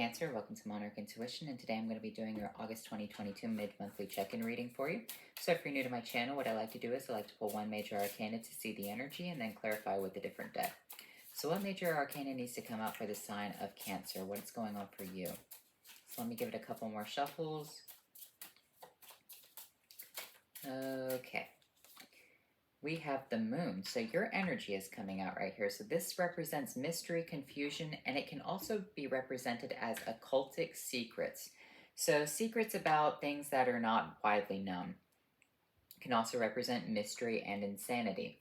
Cancer. Welcome to Monarch Intuition, and today I'm going to be doing your August 2022 mid-monthly check-in reading for you. So if you're new to my channel, what I like to do is I like to pull one major arcana to see the energy and then clarify with a different deck. So what major arcana needs to come out for the sign of Cancer? What's going on for you? So let me give it a couple more shuffles. Okay. We have the moon. So your energy is coming out right here. So this represents mystery, confusion, and it can also be represented as occultic secrets. So secrets about things that are not widely known. It can also represent mystery and insanity.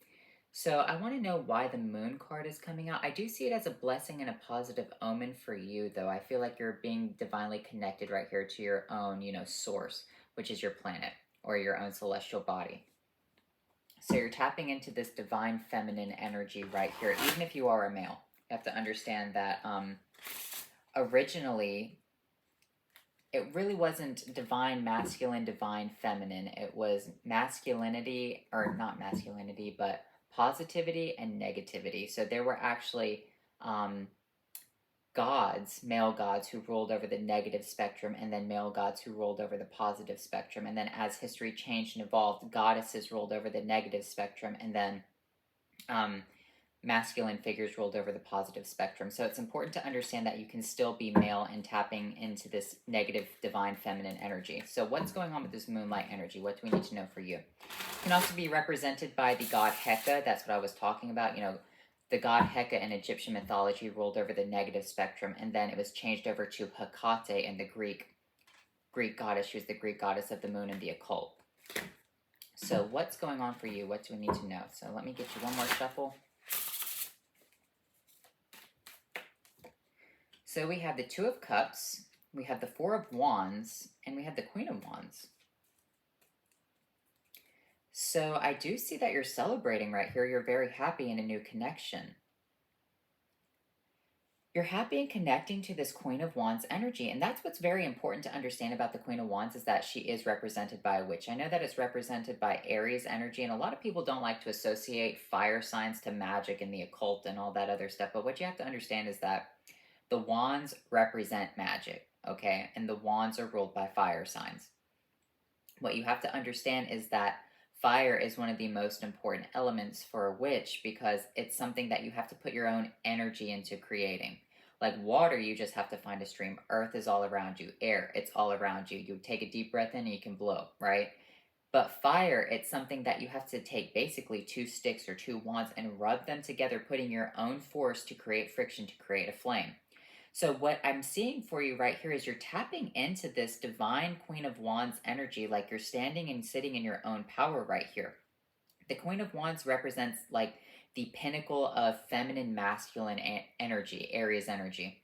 So I want to know why the moon card is coming out. I do see it as a blessing and a positive omen for you, though. I feel like you're being divinely connected right here to your own, source, which is your planet or your own celestial body. So you're tapping into this divine feminine energy right here, even if you are a male. You have to understand that originally, it really wasn't divine masculine, divine feminine. It was masculinity, or not masculinity, but positivity and negativity. So there were actually gods, male gods, who ruled over the negative spectrum, and then male gods who ruled over the positive spectrum. And then as history changed and evolved, goddesses ruled over the negative spectrum, and then masculine figures ruled over the positive spectrum. So it's important to understand that you can still be male and tapping into this negative divine feminine energy. So what's going on with this moonlight energy? What do we need to know for you? It can also be represented by the god Heka. That's what I was talking about. The god Heka in Egyptian mythology ruled over the negative spectrum, and then it was changed over to Hecate in the Greek goddess. She was the Greek goddess of the moon and the occult. So what's going on for you? What do we need to know? So let me get you one more shuffle. So we have the Two of Cups, we have the Four of Wands, and we have the Queen of Wands. So I do see that you're celebrating right here. You're very happy in a new connection. You're happy in connecting to this Queen of Wands energy, and that's what's very important to understand about the Queen of Wands, is that she is represented by a witch. I know that it's represented by Aries energy, and a lot of people don't like to associate fire signs to magic and the occult and all that other stuff, but what you have to understand is that the wands represent magic, okay? And the wands are ruled by fire signs. What you have to understand is that fire is one of the most important elements for a witch, because it's something that you have to put your own energy into creating. Like water, you just have to find a stream. Earth is all around you. Air, it's all around you. You take a deep breath in and you can blow, right? But fire, it's something that you have to take basically two sticks or two wands and rub them together, putting your own force to create friction, to create a flame. So what I'm seeing for you right here is you're tapping into this divine Queen of Wands energy, like you're standing and sitting in your own power right here. The Queen of Wands represents like the pinnacle of feminine, masculine energy, Aries energy.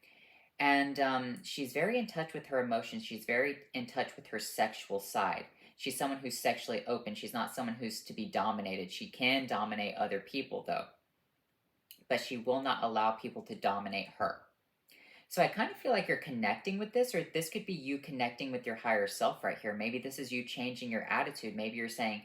And she's very in touch with her emotions. She's very in touch with her sexual side. She's someone who's sexually open. She's not someone who's to be dominated. She can dominate other people, though, but she will not allow people to dominate her. So I kind of feel like you're connecting with this, or this could be you connecting with your higher self right here. Maybe this is you changing your attitude. Maybe you're saying,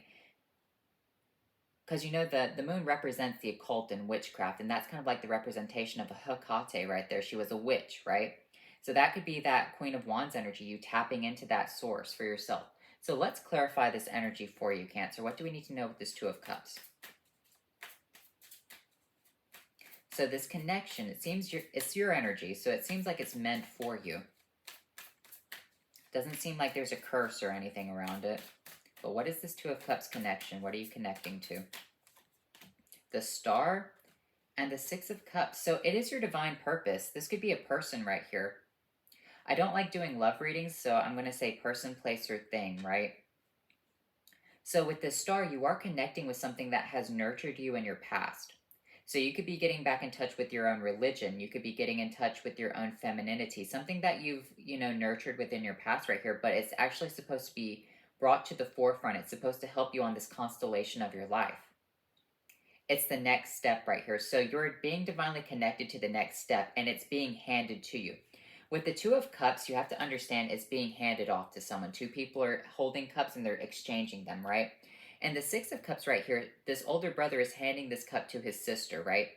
because the moon represents the occult and witchcraft, and that's kind of like the representation of a Hecate right there. She was a witch, right? So that could be that Queen of Wands energy, you tapping into that source for yourself. So let's clarify this energy for you, Cancer. What do we need to know with this Two of Cups? So this connection, it's your energy, so it seems like it's meant for you. Doesn't seem like there's a curse or anything around it. But what is this Two of Cups connection? What are you connecting to? The Star and the Six of Cups. So it is your divine purpose. This could be a person right here. I don't like doing love readings, so I'm going to say person, place, or thing, right? So with this Star, you are connecting with something that has nurtured you in your past. So you could be getting back in touch with your own religion. You could be getting in touch with your own femininity, something that you've, nurtured within your past right here, but it's actually supposed to be brought to the forefront. It's supposed to help you on this constellation of your life. It's the next step right here. So you're being divinely connected to the next step, and it's being handed to you. With the Two of Cups, you have to understand it's being handed off to someone. Two people are holding cups and they're exchanging them, right? And the Six of Cups right here, this older brother is handing this cup to his sister, right?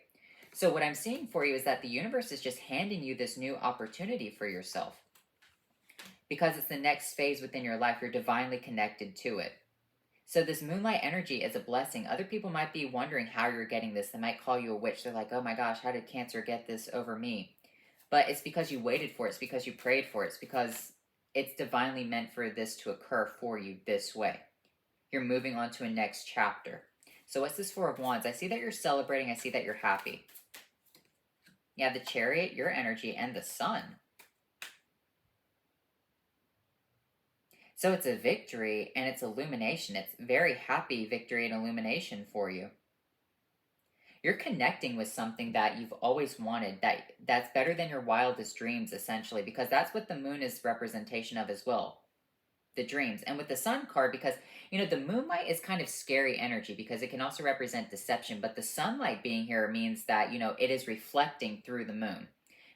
So what I'm seeing for you is that the universe is just handing you this new opportunity for yourself because it's the next phase within your life. You're divinely connected to it. So this moonlight energy is a blessing. Other people might be wondering how you're getting this. They might call you a witch. They're like, oh my gosh, how did Cancer get this over me? But it's because you waited for it. It's because you prayed for it. It's because it's divinely meant for this to occur for you this way. You're moving on to a next chapter. So what's this Four of Wands? I see that you're celebrating. I see that you're happy. You have the Chariot, your energy, and the Sun. So it's a victory and it's illumination. It's very happy victory and illumination for you. You're connecting with something that you've always wanted, that's better than your wildest dreams, essentially, because that's what the moon is representation of as well. The dreams. And with the Sun card, because the moonlight is kind of scary energy because it can also represent deception, but the sunlight being here means that it is reflecting through the moon,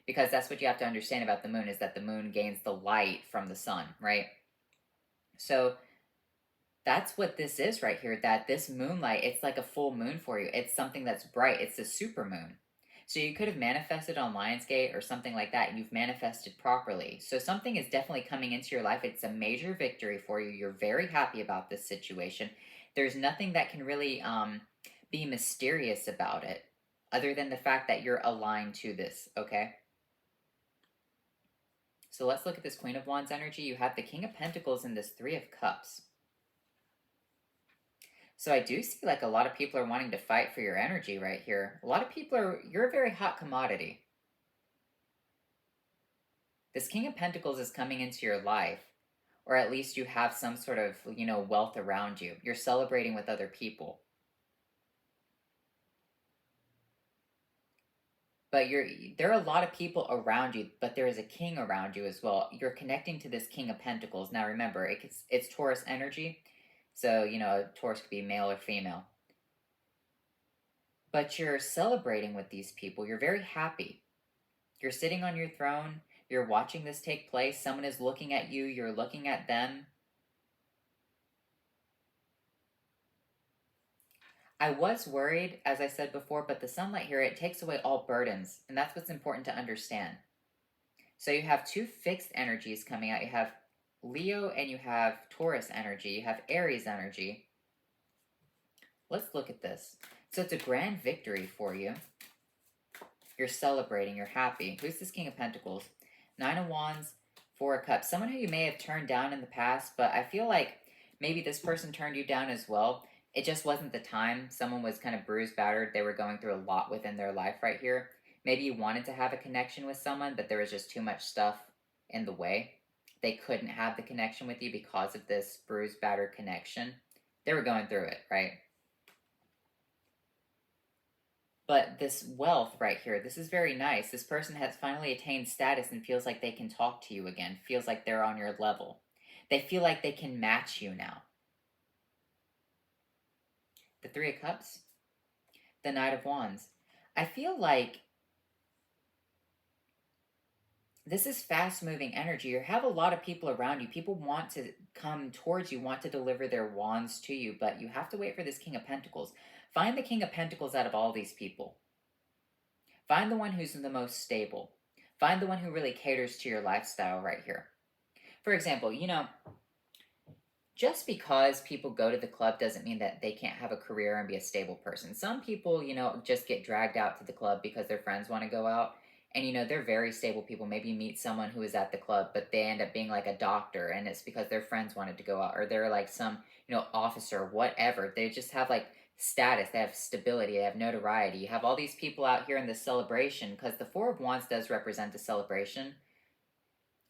because that's what you have to understand about the moon, is that the moon gains the light from the sun, right? So that's what this is right here, that this moonlight, it's like a full moon for you. It's something that's bright. It's a super moon. So you could have manifested on Lionsgate or something like that, and you've manifested properly. So something is definitely coming into your life. It's a major victory for you. You're very happy about this situation. There's nothing that can really be mysterious about it other than the fact that you're aligned to this, okay? So let's look at this Queen of Wands energy. You have the King of Pentacles and this Three of Cups. So I do see like a lot of people are wanting to fight for your energy right here. A lot of people you're a very hot commodity. This King of Pentacles is coming into your life, or at least you have some sort of, wealth around you. You're celebrating with other people. But there are a lot of people around you, but there is a king around you as well. You're connecting to this King of Pentacles. Now remember, it's Taurus energy. So, Taurus could be male or female. But you're celebrating with these people. You're very happy. You're sitting on your throne. You're watching this take place. Someone is looking at you. You're looking at them. I was worried, as I said before, but the sunlight here, it takes away all burdens. And that's what's important to understand. So you have two fixed energies coming out. You have Leo and you have Taurus energy. You have Aries energy. Let's look at this. So it's a grand victory for you. You're celebrating. You're happy. Who's this King of Pentacles? Nine of Wands, Four of Cups. Someone who you may have turned down in the past, but I feel like maybe this person turned you down as well. It just wasn't the time. Someone was kind of bruised, battered. They were going through a lot within their life right here. Maybe you wanted to have a connection with someone, but there was just too much stuff in the way. They couldn't have the connection with you because of this bruised, battered connection. They were going through it, right? But this wealth right here, this is very nice. This person has finally attained status and feels like they can talk to you again, feels like they're on your level. They feel like they can match you now. The Three of Cups, the Knight of Wands. I feel like this is fast-moving energy. You have a lot of people around you. People want to come towards you, want to deliver their wands to you, but you have to wait for this King of Pentacles. Find the King of Pentacles out of all these people. Find the one who's the most stable. Find the one who really caters to your lifestyle right here. For example, just because people go to the club doesn't mean that they can't have a career and be a stable person. Some people, just get dragged out to the club because their friends want to go out. And, they're very stable people. Maybe you meet someone who is at the club, but they end up being like a doctor, and it's because their friends wanted to go out. Or they're like some, officer, whatever. They just have like status, they have stability, they have notoriety. You have all these people out here in this celebration, because the Four of Wands does represent a celebration.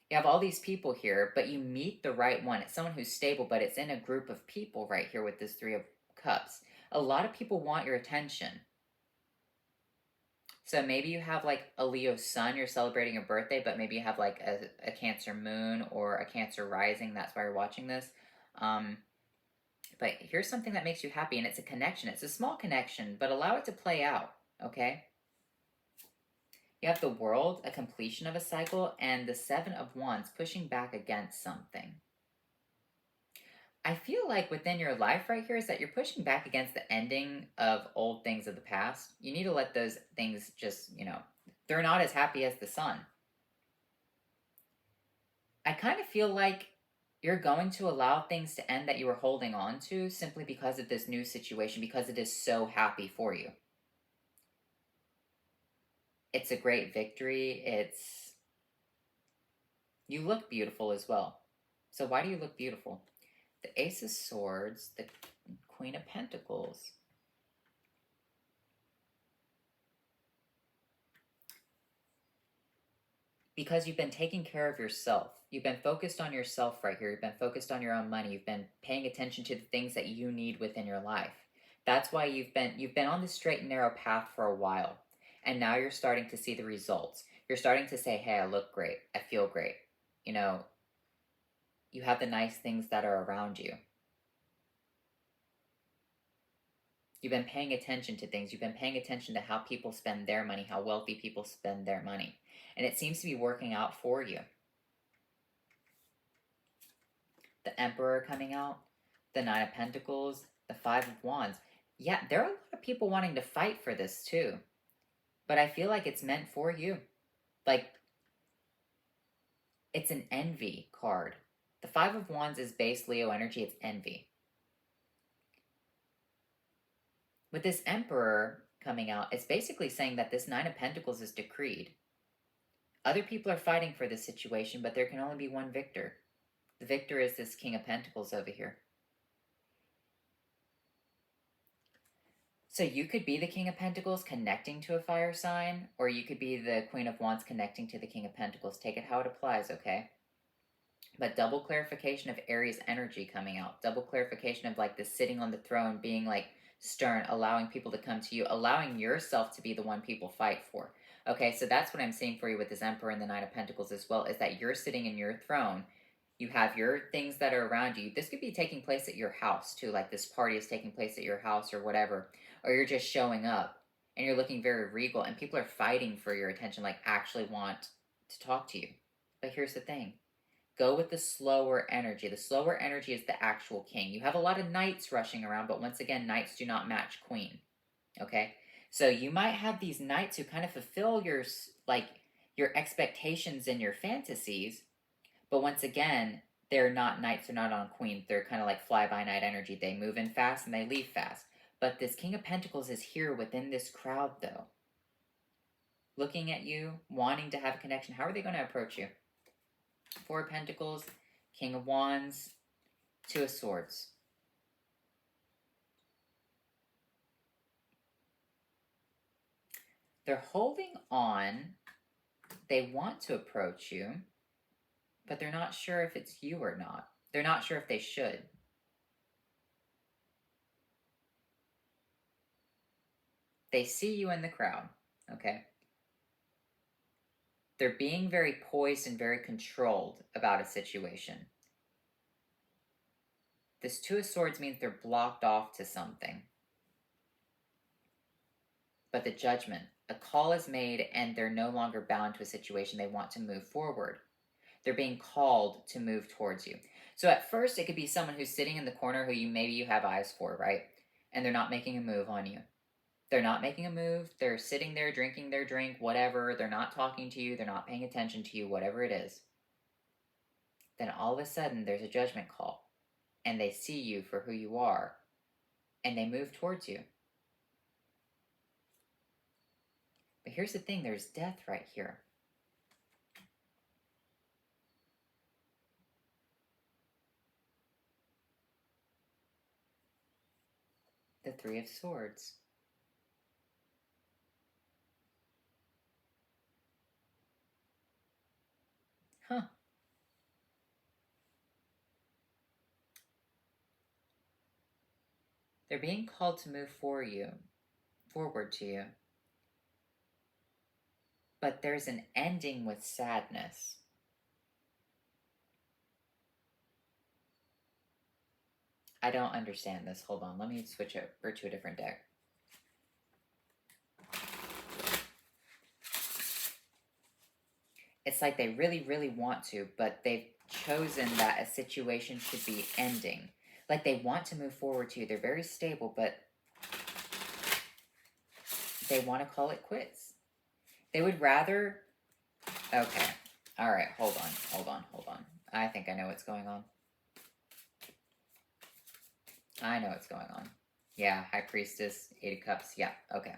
You have all these people here, but you meet the right one. It's someone who's stable, but it's in a group of people right here with this Three of Cups. A lot of people want your attention. So maybe you have like a Leo sun, you're celebrating your birthday, but maybe you have like a Cancer moon or a Cancer rising. That's why you're watching this. But here's something that makes you happy, and it's a connection. It's a small connection, but allow it to play out, okay? You have the World, a completion of a cycle, and the Seven of Wands, pushing back against something. I feel like within your life right here is that you're pushing back against the ending of old things of the past. You need to let those things just, they're not as happy as the sun. I kind of feel like you're going to allow things to end that you were holding on to simply because of this new situation, because it is so happy for you. It's a great victory. You look beautiful as well. So why do you look beautiful? The Ace of Swords, the Queen of Pentacles. Because you've been taking care of yourself. You've been focused on yourself right here. You've been focused on your own money. You've been paying attention to the things that you need within your life. That's why you've been on this straight and narrow path for a while. And now you're starting to see the results. You're starting to say, hey, I look great. I feel great. You have the nice things that are around you. You've been paying attention to things. You've been paying attention to how people spend their money, how wealthy people spend their money. And it seems to be working out for you. The Emperor coming out, the Nine of Pentacles, the Five of Wands. Yeah, there are a lot of people wanting to fight for this too. But I feel like it's meant for you. Like, it's an envy card. The Five of Wands is base Leo energy, it's envy. With this Emperor coming out, it's basically saying that this Nine of Pentacles is decreed. Other people are fighting for this situation, but there can only be one victor. The victor is this King of Pentacles over here. So you could be the King of Pentacles connecting to a fire sign, or you could be the Queen of Wands connecting to the King of Pentacles. Take it how it applies, okay? But double clarification of Aries energy coming out. Double clarification of like this sitting on the throne, being like stern, allowing people to come to you, allowing yourself to be the one people fight for. Okay, so that's what I'm seeing for you with this Emperor and the Nine of Pentacles as well, is that you're sitting in your throne. You have your things that are around you. This could be taking place at your house too, like this party is taking place at your house or whatever. Or you're just showing up and you're looking very regal and people are fighting for your attention, like actually want to talk to you. But here's the thing. Go with the slower energy. The slower energy is the actual king. You have a lot of knights rushing around, but once again, knights do not match queen. Okay? So you might have these knights who kind of fulfill your expectations and your fantasies, but once again, they're not knights, they're not on queen. They're kind of like fly-by-night energy. They move in fast and they leave fast. But this King of Pentacles is here within this crowd, though. Looking at you, wanting to have a connection. How are they going to approach you? Four of Pentacles, King of Wands, Two of Swords. They're holding on. They want to approach you, but they're not sure if it's you or not. They're not sure if they should. They see you in the crowd, okay? They're being very poised and very controlled about a situation. This Two of Swords means they're blocked off to something. But the Judgment, a call is made and they're no longer bound to a situation. They want to move forward. They're being called to move towards you. So at first, it could be someone who's sitting in the corner who maybe you have eyes for, right? And they're not making a move on you. They're not making a move. They're sitting there drinking their drink, whatever. They're not talking to you. They're not paying attention to you, whatever it is. Then all of a sudden, there's a judgment call. And they see you for who you are. And they move towards you. But here's the thing. There's death right here. The Three of Swords. Huh. They're being called to move forward to you. But there's an ending with sadness. I don't understand this. Hold on. Let me switch over to a different deck. It's like they really, really want to, but they've chosen that a situation should be ending. Like they want to move forward to you. They're very stable, but they want to call it quits. They would rather... Okay. All right. Hold on. I think I know what's going on. I know what's going on. Yeah, High Priestess, 8 of Cups. Yeah, okay.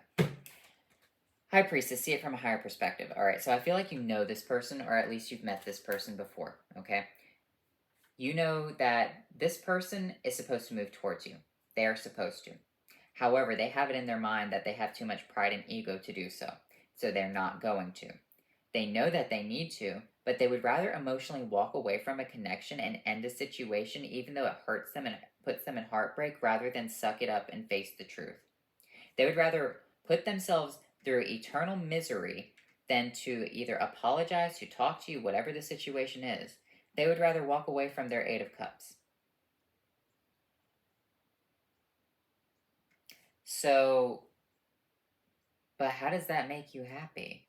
High Priestess, see it from a higher perspective. All right, so I feel like you know this person, or at least you've met this person before, okay? You know that this person is supposed to move towards you. They are supposed to. However, they have it in their mind that they have too much pride and ego to do so. So they're not going to. They know that they need to, but they would rather emotionally walk away from a connection and end a situation even though it hurts them and puts them in heartbreak rather than suck it up and face the truth. They would rather put themselves through eternal misery than to either apologize, to talk to you, whatever the situation is. They would rather walk away from their 8 of Cups. So, but how does that make you happy?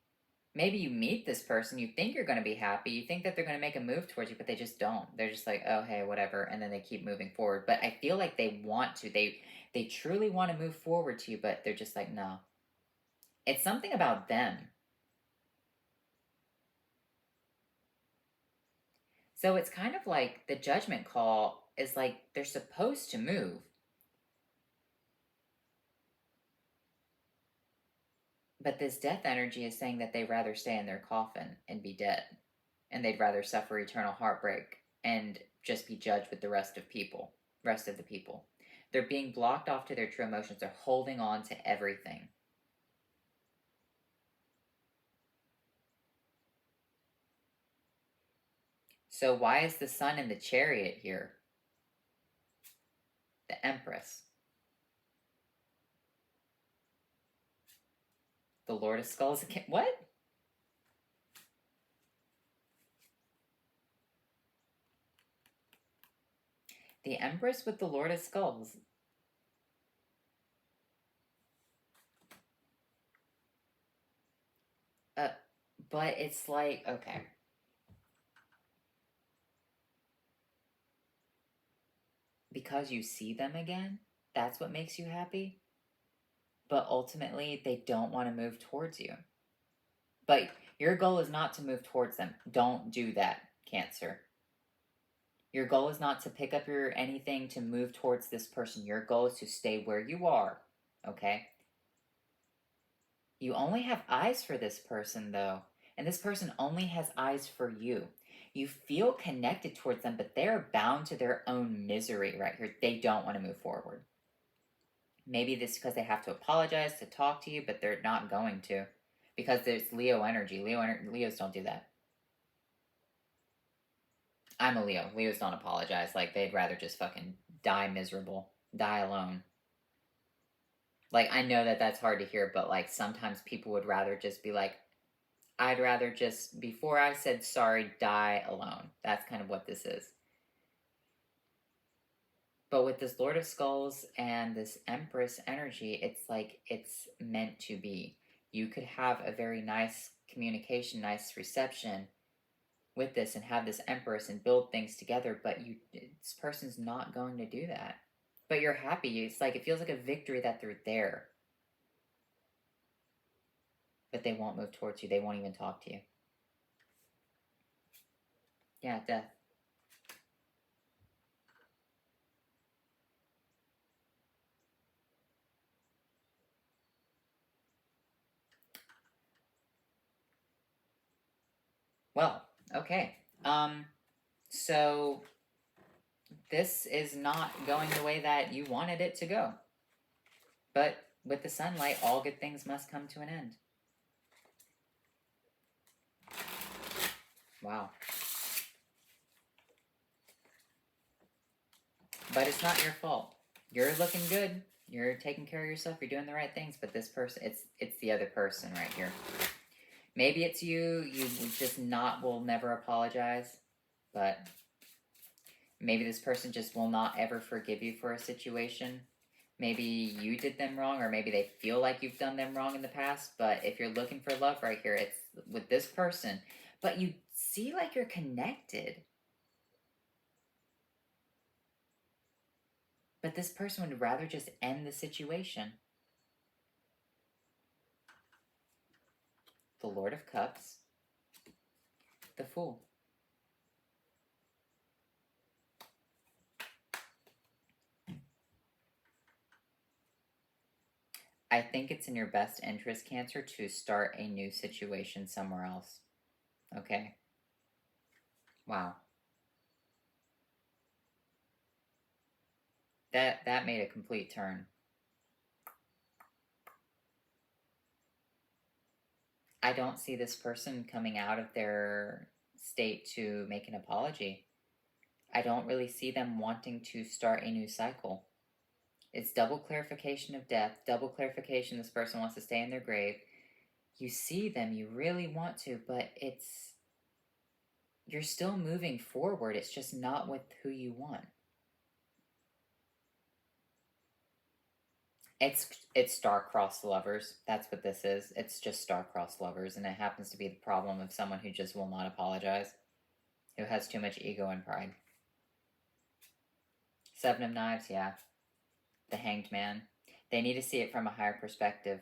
Maybe you meet this person, you think you're going to be happy, you think that they're going to make a move towards you, but they just don't. They're just like, oh, hey, whatever, and then they keep moving forward. But I feel like they want to. They truly want to move forward to you, but they're just like, no. It's something about them. So it's kind of like the judgment call is like they're supposed to move. But this death energy is saying that they'd rather stay in their coffin and be dead. And they'd rather suffer eternal heartbreak and just be judged with the rest of the people. They're being blocked off to their true emotions. They're holding on to everything. So why is the sun in the Chariot here? The Empress. The Lord of Skulls again. What? The Empress with the Lord of Skulls. But it's like, okay. Because you see them again, that's what makes you happy. But ultimately, they don't want to move towards you. But your goal is not to move towards them. Don't do that, Cancer. Your goal is not to pick up your anything to move towards this person. Your goal is to stay where you are, okay? You only have eyes for this person, though. And this person only has eyes for you. You feel connected towards them, but they're bound to their own misery right here. They don't want to move forward. Maybe this is because they have to apologize to talk to you, but they're not going to. Because there's Leo energy. Leos don't do that. I'm a Leo. Leos don't apologize. Like, they'd rather just fucking die miserable. Die alone. Like, I know that that's hard to hear, but, like, sometimes people would rather just be like, I'd rather just, before I said sorry, die alone. That's kind of what this is. But with this Lord of Skulls and this Empress energy, it's like it's meant to be. You could have a very nice communication, nice reception with this and have this Empress and build things together, but this person's not going to do that. But you're happy. It's like it feels like a victory that they're there. But they won't move towards you. They won't even talk to you. Yeah, death. Well, okay. So this is not going the way that you wanted it to go. But with the sunlight, all good things must come to an end. Wow. But it's not your fault. You're looking good. You're taking care of yourself. You're doing the right things. But this person, it's the other person right here. Maybe it's you. You just will never apologize. But maybe this person just will not ever forgive you for a situation. Maybe you did them wrong, or maybe they feel like you've done them wrong in the past. But if you're looking for love right here, it's with this person. But you see like you're connected. But this person would rather just end the situation. The Lord of Cups. The Fool. I think it's in your best interest, Cancer, to start a new situation somewhere else. Okay? Wow. That made a complete turn. I don't see this person coming out of their state to make an apology. I don't really see them wanting to start a new cycle. It's double clarification of death, double clarification this person wants to stay in their grave. You see them, you really want to, but you're still moving forward. It's just not with who you want. It's star-crossed lovers. That's what this is. It's just star-crossed lovers, and it happens to be the problem of someone who just will not apologize, who has too much ego and pride. Seven of Knives, yeah. The Hanged Man. They need to see it from a higher perspective.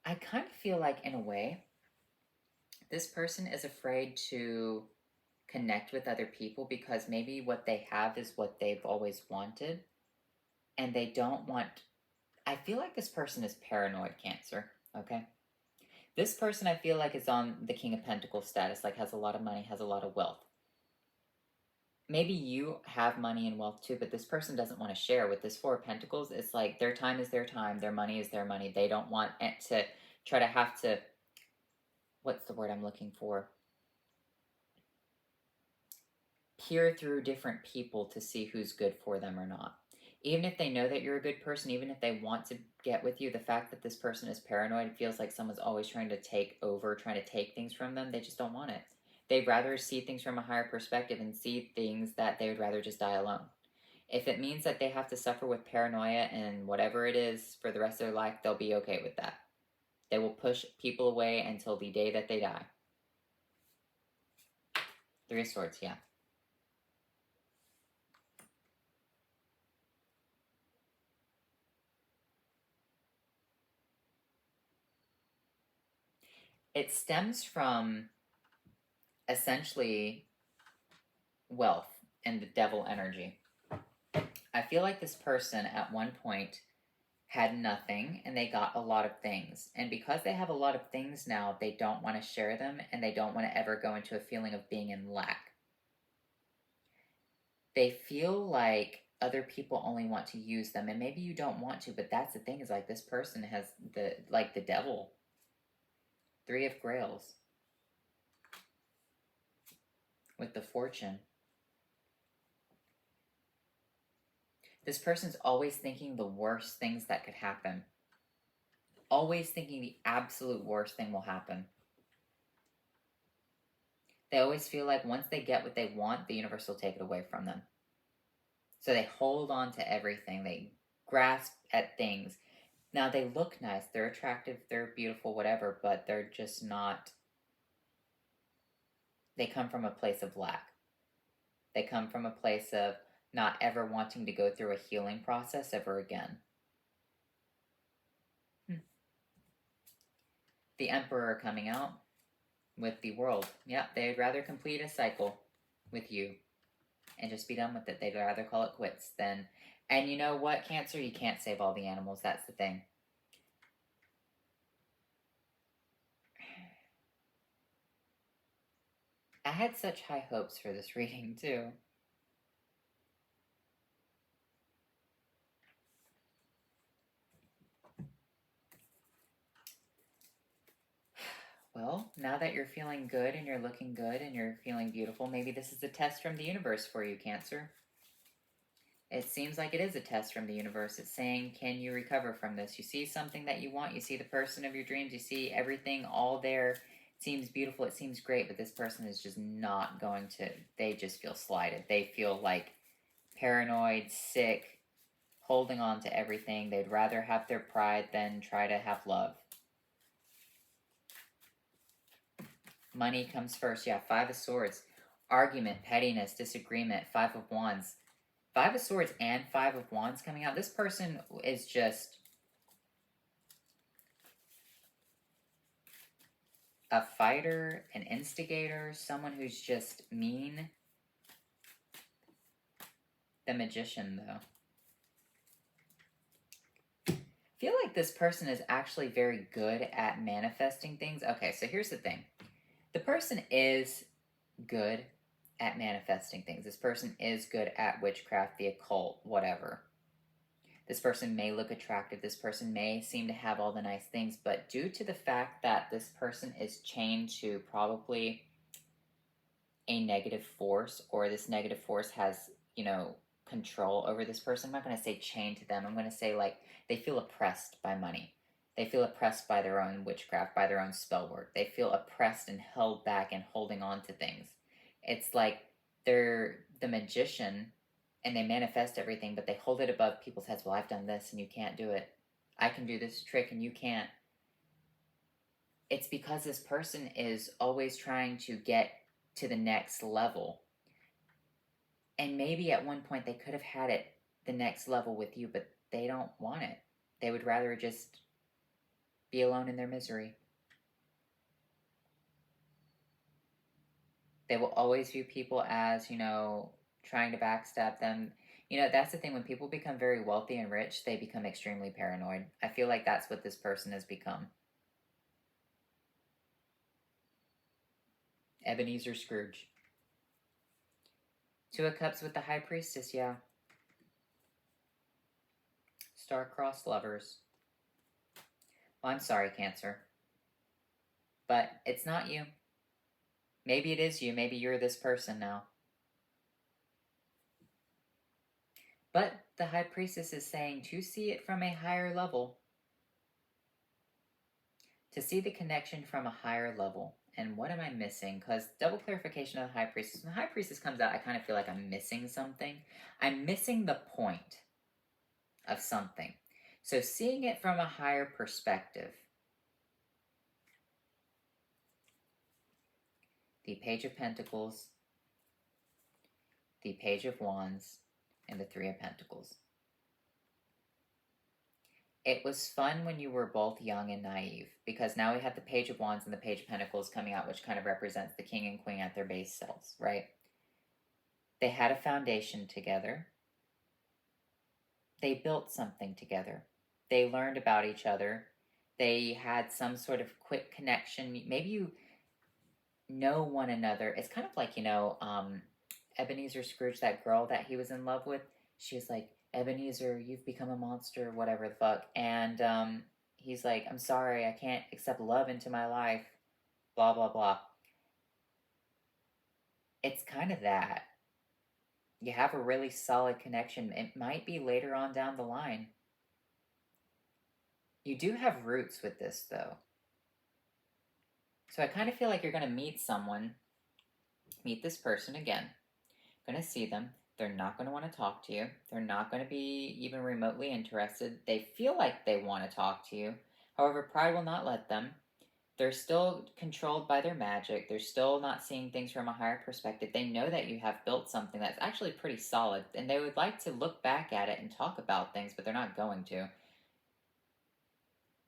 I kind of feel like, in a way, this person is afraid to connect with other people because maybe what they have is what they've always wanted, and they don't want... I feel like this person is paranoid, Cancer, okay? This person, I feel like, is on the King of Pentacles status, like has a lot of money, has a lot of wealth. Maybe you have money and wealth too, but this person doesn't want to share. With this Four of Pentacles, it's like their time is their time, their money is their money. They don't want it to try to have to... What's the word I'm looking for? Peer through different people to see who's good for them or not. Even if they know that you're a good person, even if they want to get with you, the fact that this person is paranoid, feels like someone's always trying to take over, trying to take things from them, they just don't want it. They'd rather see things from a higher perspective and see things that they would rather just die alone. If it means that they have to suffer with paranoia and whatever it is for the rest of their life, they'll be okay with that. They will push people away until the day that they die. Three of Swords, yeah. It stems from essentially wealth and the devil energy. I feel like this person at one point had nothing and they got a lot of things. And because they have a lot of things now, they don't want to share them and they don't want to ever go into a feeling of being in lack. They feel like other people only want to use them, and maybe you don't want to, but that's the thing, is like this person has the devil. Three of Grails with the Fortune. This person's always thinking the worst things that could happen. Always thinking the absolute worst thing will happen. They always feel like once they get what they want, the universe will take it away from them. So they hold on to everything. They grasp at things. Now, they look nice. They're attractive. They're beautiful, whatever, but they're just not... They come from a place of lack. They come from a place of not ever wanting to go through a healing process ever again. The Emperor coming out with the World. Yep, they'd rather complete a cycle with you and just be done with it. They'd rather call it quits than... And you know what, Cancer? You can't save all the animals. That's the thing. I had such high hopes for this reading, too. Well, now that you're feeling good and you're looking good and you're feeling beautiful, maybe this is a test from the universe for you, Cancer. It seems like it is a test from the universe. It's saying, can you recover from this? You see something that you want. You see the person of your dreams. You see everything all there. It seems beautiful. It seems great. But this person is just not going to... They just feel slighted. They feel like paranoid, sick, holding on to everything. They'd rather have their pride than try to have love. Money comes first. Yeah, Five of Swords. Argument, pettiness, disagreement, Five of Wands. Five of Swords and Five of Wands coming out. This person is just a fighter, an instigator, someone who's just mean. The Magician, though. I feel like this person is actually very good at manifesting things. Okay, so here's the thing. The person is good at manifesting things. This person is good at witchcraft, the occult, whatever. This person may look attractive. This person may seem to have all the nice things, but due to the fact that this person is chained to probably a negative force, or this negative force has, control over this person. I'm not going to say chained to them. I'm going to say like they feel oppressed by money. They feel oppressed by their own witchcraft, by their own spell work. They feel oppressed and held back and holding on to things. It's like they're the magician and they manifest everything, but they hold it above people's heads. Well, I've done this and you can't do it. I can do this trick and you can't. It's because this person is always trying to get to the next level. And maybe at one point they could have had it the next level with you, but they don't want it. They would rather just be alone in their misery. They will always view people as, trying to backstab them. That's the thing. When people become very wealthy and rich, they become extremely paranoid. I feel like that's what this person has become. Ebenezer Scrooge. Two of Cups with the High Priestess, yeah. Star-crossed lovers. Well, I'm sorry, Cancer. But it's not you. Maybe it is you. Maybe you're this person now. But the High Priestess is saying to see it from a higher level. To see the connection from a higher level. And what am I missing? Because double clarification of the High Priestess. When the High Priestess comes out, I kind of feel like I'm missing something. I'm missing the point of something. So seeing it from a higher perspective. The Page of Pentacles, the Page of Wands, and the Three of Pentacles. It was fun when you were both young and naive, because now we have the Page of Wands and the Page of Pentacles coming out, which kind of represents the King and Queen at their base selves, right? They had a foundation together. They built something together. They learned about each other. They had some sort of quick connection. Maybe you know one another. It's kind of like, Ebenezer Scrooge, that girl that he was in love with. She was like, Ebenezer, you've become a monster, whatever the fuck. And he's like, I'm sorry, I can't accept love into my life, blah, blah, blah. It's kind of that. You have a really solid connection. It might be later on down the line. You do have roots with this, though. So I kind of feel like you're going to meet this person again. Going to see them. They're not going to want to talk to you. They're not going to be even remotely interested. They feel like they want to talk to you. However, pride will not let them. They're still controlled by their magic. They're still not seeing things from a higher perspective. They know that you have built something that's actually pretty solid, and they would like to look back at it and talk about things, but they're not going to.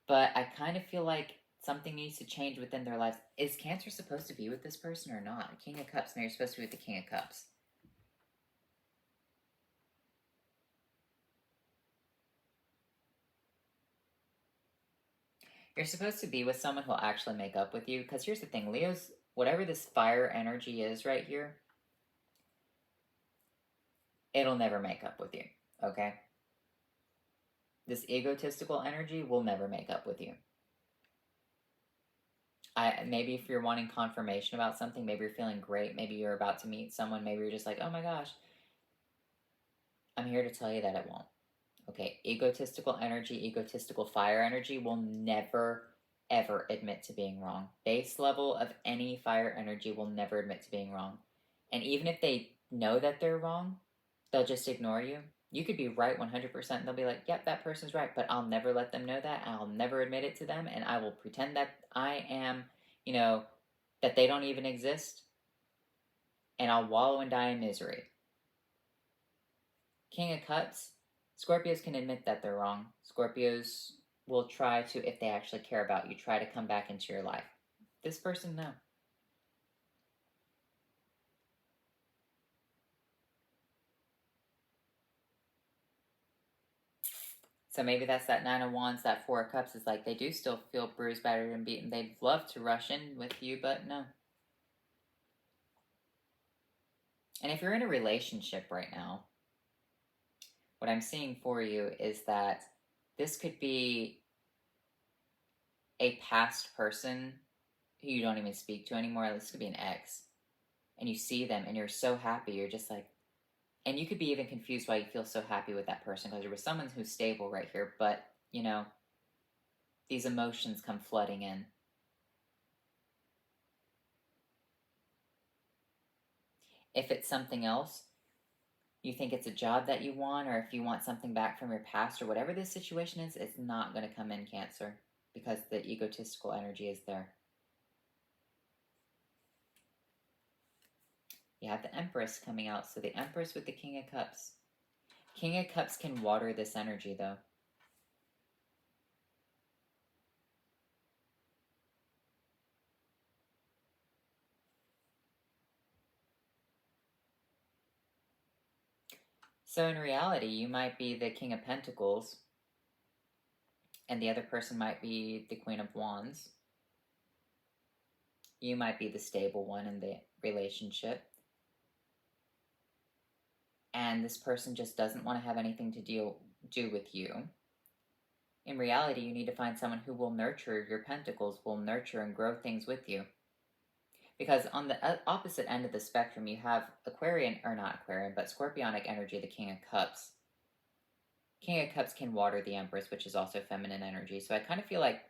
But I kind of feel like something needs to change within their lives. Is Cancer supposed to be with this person or not? King of Cups, now you're supposed to be with the King of Cups. You're supposed to be with someone who'll actually make up with you. Because here's the thing, Leo's, whatever this fire energy is right here, it'll never make up with you, okay? This egotistical energy will never make up with you. Maybe if you're wanting confirmation about something, maybe you're feeling great, maybe you're about to meet someone, maybe you're just like, oh my gosh, I'm here to tell you that it won't. Okay, egotistical energy, egotistical fire energy will never, ever admit to being wrong. Base level of any fire energy will never admit to being wrong. And even if they know that they're wrong, they'll just ignore you. You could be right 100%, and they'll be like, yep, that person's right, but I'll never let them know that. I'll never admit it to them, and I will pretend that I am, that they don't even exist, and I'll wallow and die in misery. King of Cups, Scorpios can admit that they're wrong. Scorpios will try to, if they actually care about you, try to come back into your life. This person, no. So maybe that's that Nine of Wands, that Four of Cups is like they do still feel bruised, battered, and beaten. They'd love to rush in with you, but no. And if you're in a relationship right now, what I'm seeing for you is that this could be a past person who you don't even speak to anymore. This could be an ex. And you see them and you're so happy. You're just like, and you could be even confused why you feel so happy with that person because there was someone who's stable right here. But, you know, these emotions come flooding in. If it's something else, you think it's a job that you want, or if you want something back from your past, or whatever this situation is, it's not going to come in, Cancer, because the egotistical energy is there. You have the Empress coming out, so the Empress with the King of Cups. King of Cups can water this energy, though. So in reality, you might be the King of Pentacles, and the other person might be the Queen of Wands. You might be the stable one in the relationship. And this person just doesn't want to have anything to do with you. In reality, you need to find someone who will nurture your pentacles, will nurture and grow things with you. Because on the opposite end of the spectrum, you have Aquarian, or not Aquarian, but Scorpionic energy, the King of Cups. King of Cups can water the Empress, which is also feminine energy. So I kind of feel like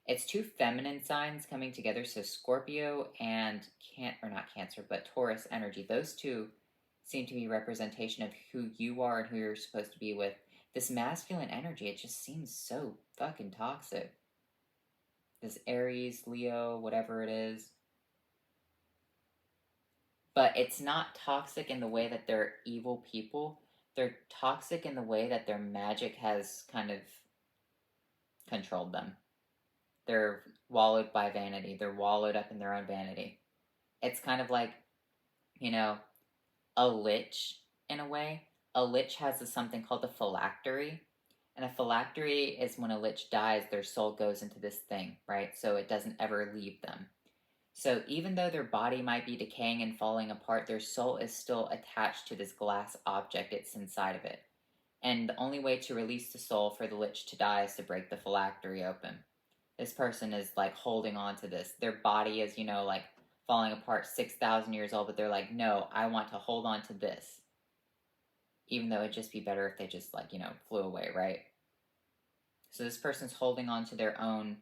it's two feminine signs coming together. So Scorpio and, not Cancer, but Taurus energy. Those two seem to be representation of who you are and who you're supposed to be with. This masculine energy, it just seems so fucking toxic. This Aries, Leo, whatever it is. But it's not toxic in the way that they're evil people. They're toxic in the way that their magic has kind of controlled them. They're wallowed by vanity. They're wallowed up in their own vanity. It's kind of like, you know, a lich in a way. A lich has something called a phylactery. And a phylactery is when a lich dies, their soul goes into this thing, right? So it doesn't ever leave them. So even though their body might be decaying and falling apart, their soul is still attached to this glass object. It's inside of it. And the only way to release the soul for the lich to die is to break the phylactery open. This person is like holding on to this. Their body is, like falling apart 6,000 years old, but they're like, no, I want to hold on to this. Even though it'd just be better if they just flew away, right? So this person's holding on to their own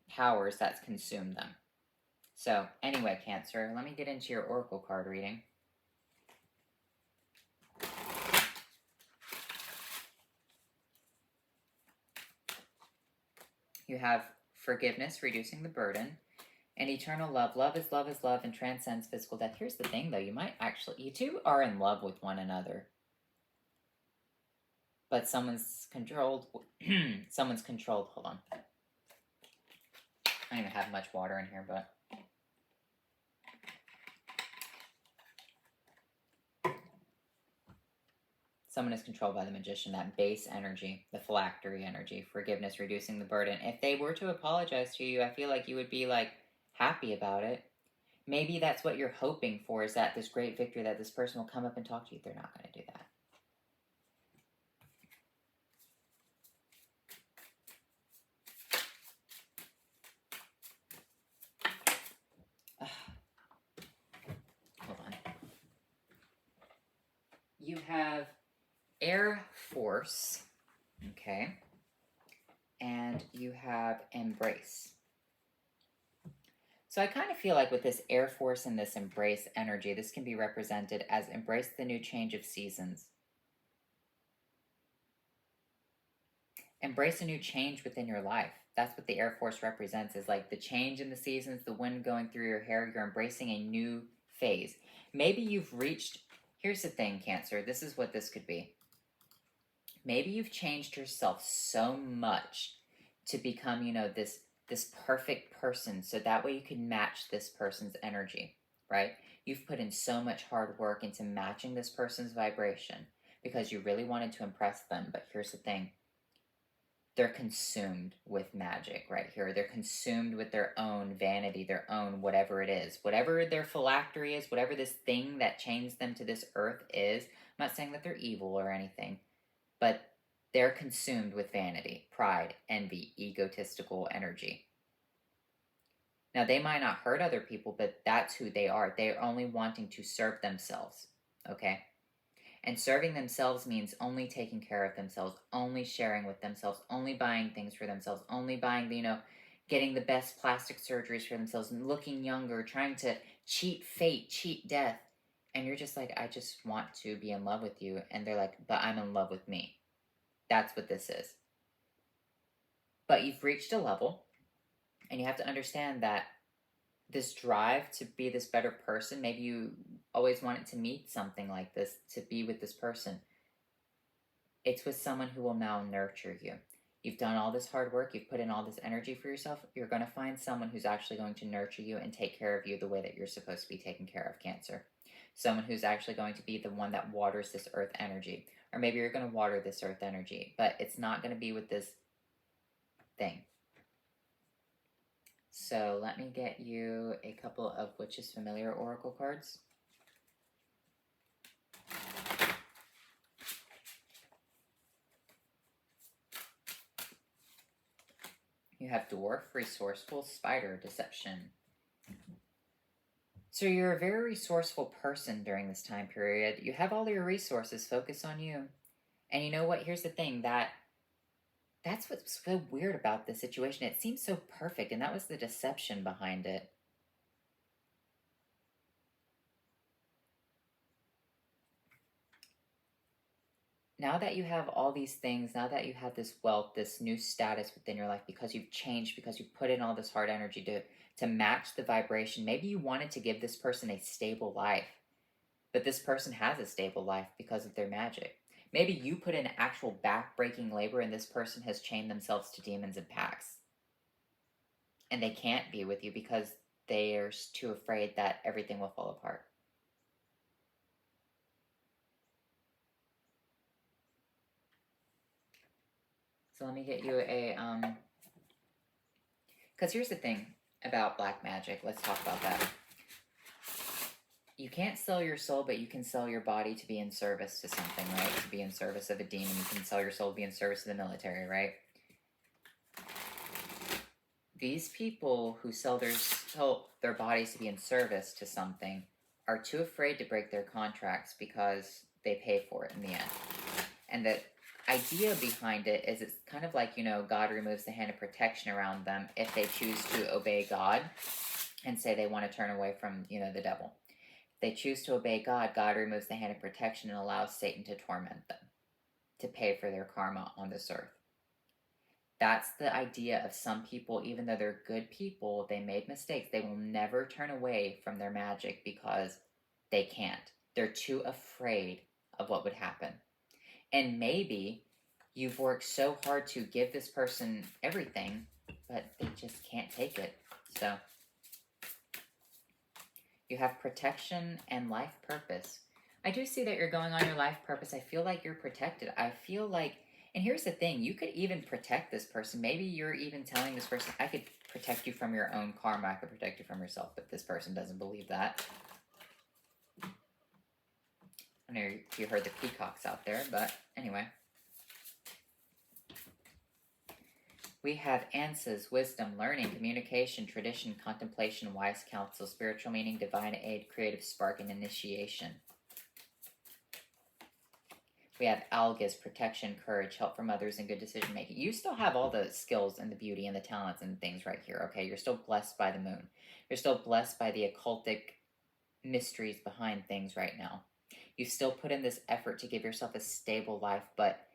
powers that's consumed them. So anyway, Cancer, let me get into your oracle card reading. You have forgiveness, reducing the burden, and eternal love. Love is love and transcends physical death. Here's the thing, though. You two are in love with one another. But someone's controlled. Someone's controlled. Hold on. I don't even have much water in here, but... Someone is controlled by the Magician, that base energy, the phylactery energy, forgiveness, reducing the burden. If they were to apologize to you, I feel like you would be, happy about it. Maybe that's what you're hoping for, is that this great victory, that this person will come up and talk to you. They're not going to do that. Hold on. You have Air Force, okay, and you have Embrace. So I kind of feel like with this Air Force and this Embrace energy, this can be represented as embrace the new change of seasons. Embrace a new change within your life. That's what the Air Force represents, is like the change in the seasons, the wind going through your hair. You're embracing a new phase. Maybe you've reached, here's the thing, Cancer, this is what this could be. Maybe you've changed yourself so much to become, this perfect person, so that way you can match this person's energy, right? You've put in so much hard work into matching this person's vibration because you really wanted to impress them. But here's the thing, they're consumed with magic right here. They're consumed with their own vanity, their own whatever it is, whatever their phylactery is, whatever this thing that chains them to this earth is. I'm not saying that they're evil or anything, but they're consumed with vanity, pride, envy, egotistical energy. Now, they might not hurt other people, but that's who they are. They're only wanting to serve themselves, okay? And serving themselves means only taking care of themselves, only sharing with themselves, only buying things for themselves, only buying, getting the best plastic surgeries for themselves and looking younger, trying to cheat fate, cheat death. And you're just like, I just want to be in love with you. And they're like, but I'm in love with me. That's what this is. But you've reached a level, and you have to understand that this drive to be this better person, maybe you always wanted to meet something like this, to be with this person. It's with someone who will now nurture you. You've done all this hard work, you've put in all this energy for yourself. You're going to find someone who's actually going to nurture you and take care of you the way that you're supposed to be taken care of, Cancer. Someone who's actually going to be the one that waters this earth energy. Or maybe you're going to water this earth energy, but it's not going to be with this thing. So let me get you a couple of Witch's Familiar Oracle cards. You have Dwarf, Resourceful, Spider, Deception. So you're a very resourceful person during this time period. You have all your resources. Focus on you. And you know what? Here's the thing, that's what's so weird about this situation. It seems so perfect, and that was the deception behind it. Now that you have all these things, now that you have this wealth, this new status within your life, because you've changed, because you've put in all this hard energy to match the vibration, maybe you wanted to give this person a stable life, but this person has a stable life because of their magic. Maybe you put in actual back-breaking labor, and this person has chained themselves to demons and packs. And they can't be with you because they're too afraid that everything will fall apart. So let me get you a, because here's the thing about black magic. Let's talk about that. You can't sell your soul, but you can sell your body to be in service to something, right? To be in service of a demon. You can sell your soul to be in service of the military, right? These people who sell their bodies to be in service to something are too afraid to break their contracts because they pay for it in the end. And the idea behind it is it's kind of like, God removes the hand of protection around them if they choose to obey God and say they want to turn away from, the devil. If they choose to obey God, God removes the hand of protection and allows Satan to torment them, to pay for their karma on this earth. That's the idea of some people. Even though they're good people, they made mistakes. They will never turn away from their magic because they can't. They're too afraid of what would happen. And maybe you've worked so hard to give this person everything, but they just can't take it. So you have protection and life purpose. I do see that you're going on your life purpose. I feel like you're protected. I feel like, and here's the thing, you could even protect this person. Maybe you're even telling this person, I could protect you from your own karma. I could protect you from yourself, but this person doesn't believe that. I know you heard the peacocks out there, but anyway. We have answers, wisdom, learning, communication, tradition, contemplation, wise counsel, spiritual meaning, divine aid, creative spark, and initiation. We have algas, protection, courage, help from others, and good decision making. You still have all the skills and the beauty and the talents and things right here, okay? You're still blessed by the moon. You're still blessed by the occultic mysteries behind things right now. You still put in this effort to give yourself a stable life, but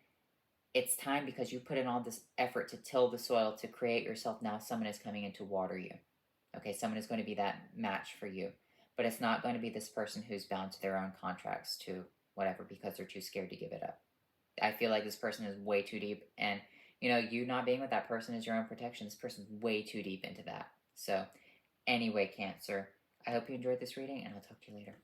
it's time because you put in all this effort to till the soil to create yourself. Now someone is coming in to water you. Okay, someone is going to be that match for you. But it's not going to be this person who's bound to their own contracts to whatever because they're too scared to give it up. I feel like this person is way too deep, and you not being with that person is your own protection. This person's way too deep into that. So, anyway, Cancer, I hope you enjoyed this reading, and I'll talk to you later.